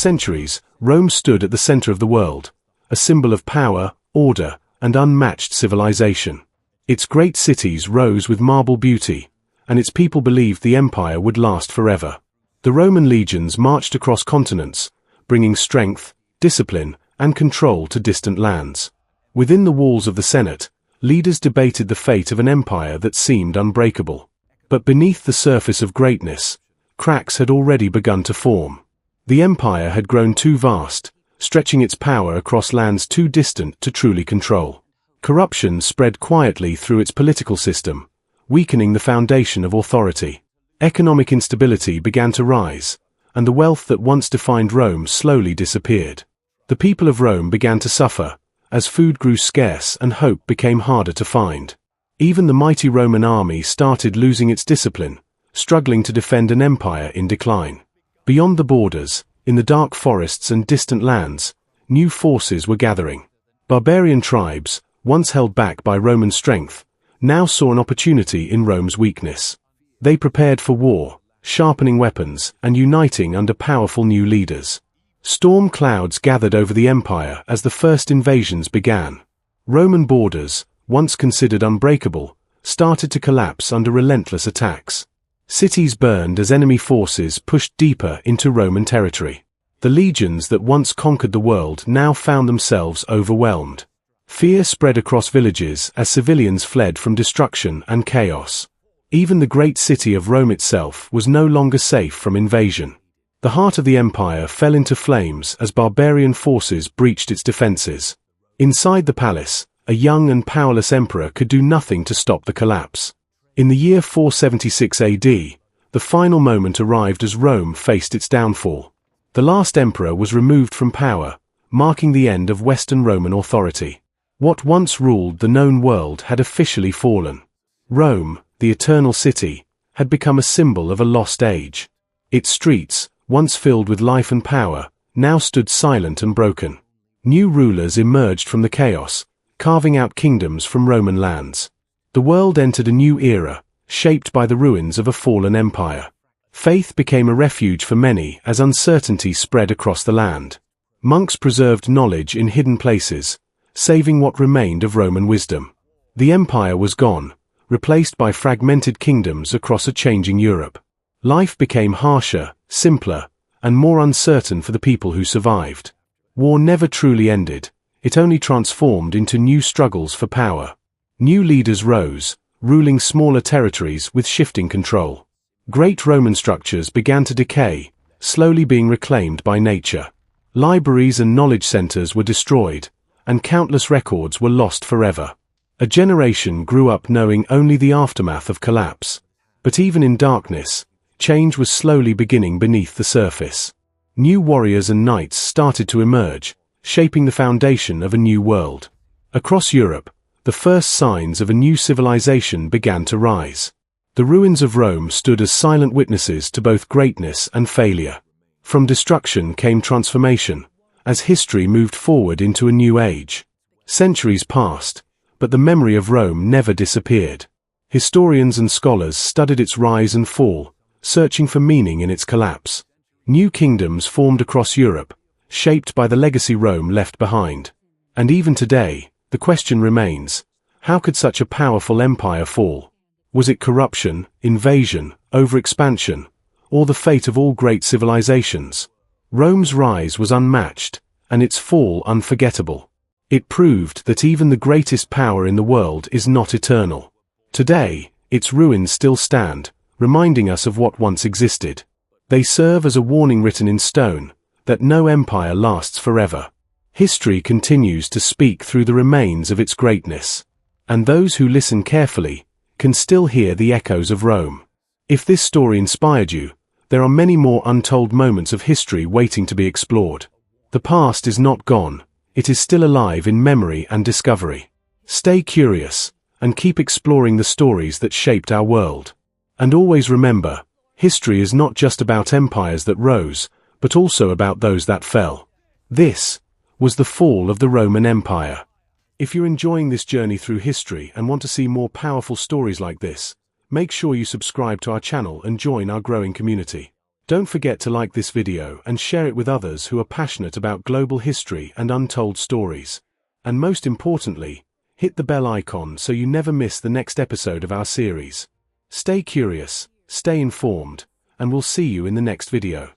centuries, Rome stood at the center of the world, a symbol of power, order, and unmatched civilization. Its great cities rose with marble beauty, and its people believed the empire would last forever. The Roman legions marched across continents, bringing strength, discipline, and control to distant lands. Within the walls of the Senate, leaders debated the fate of an empire that seemed unbreakable. But beneath the surface of greatness, cracks had already begun to form. The empire had grown too vast, stretching its power across lands too distant to truly control. Corruption spread quietly through its political system, weakening the foundation of authority. Economic instability began to rise, and the wealth that once defined Rome slowly disappeared. The people of Rome began to suffer, as food grew scarce and hope became harder to find. Even the mighty Roman army started losing its discipline, struggling to defend an empire in decline. Beyond the borders, in the dark forests and distant lands, new forces were gathering. Barbarian tribes, once held back by Roman strength, now saw an opportunity in Rome's weakness. They prepared for war, sharpening weapons and uniting under powerful new leaders. Storm clouds gathered over the empire as the first invasions began. Roman borders, once considered unbreakable, started to collapse under relentless attacks. Cities burned as enemy forces pushed deeper into Roman territory. The legions that once conquered the world now found themselves overwhelmed. Fear spread across villages as civilians fled from destruction and chaos. Even the great city of Rome itself was no longer safe from invasion. The heart of the empire fell into flames as barbarian forces breached its defenses. Inside the palace, a young and powerless emperor could do nothing to stop the collapse. In the year 476 AD, the final moment arrived as Rome faced its downfall. The last emperor was removed from power, marking the end of Western Roman authority. What once ruled the known world had officially fallen. Rome, the eternal city, had become a symbol of a lost age. Its streets, once filled with life and power, now stood silent and broken. New rulers emerged from the chaos, carving out kingdoms from Roman lands. The world entered a new era, shaped by the ruins of a fallen empire. Faith became a refuge for many as uncertainty spread across the land. Monks preserved knowledge in hidden places, saving what remained of Roman wisdom. The empire was gone, replaced by fragmented kingdoms across a changing Europe. Life became harsher, simpler, and more uncertain for the people who survived. War never truly ended, it only transformed into new struggles for power. New leaders rose, ruling smaller territories with shifting control. Great Roman structures began to decay, slowly being reclaimed by nature. Libraries and knowledge centers were destroyed, and countless records were lost forever. A generation grew up knowing only the aftermath of collapse. But even in darkness, change was slowly beginning beneath the surface. New warriors and knights started to emerge, shaping the foundation of a new world. Across Europe, the first signs of a new civilization began to rise. The ruins of Rome stood as silent witnesses to both greatness and failure. From destruction came transformation, as history moved forward into a new age. Centuries passed, but the memory of Rome never disappeared. Historians and scholars studied its rise and fall, searching for meaning in its collapse. New kingdoms formed across Europe, shaped by the legacy Rome left behind. And even today, the question remains, how could such a powerful empire fall? Was it corruption, invasion, overexpansion, or the fate of all great civilizations? Rome's rise was unmatched, and its fall unforgettable. It proved that even the greatest power in the world is not eternal. Today, its ruins still stand, reminding us of what once existed. They serve as a warning written in stone, that no empire lasts forever. History continues to speak through the remains of its greatness. And those who listen carefully can still hear the echoes of Rome. If this story inspired you, there are many more untold moments of history waiting to be explored. The past is not gone, it is still alive in memory and discovery. Stay curious, and keep exploring the stories that shaped our world. And always remember, history is not just about empires that rose, but also about those that fell. This was the fall of the Roman Empire. If you're enjoying this journey through history and want to see more powerful stories like this, make sure you subscribe to our channel and join our growing community. Don't forget to like this video and share it with others who are passionate about global history and untold stories. And most importantly, hit the bell icon so you never miss the next episode of our series. Stay curious, stay informed, and we'll see you in the next video.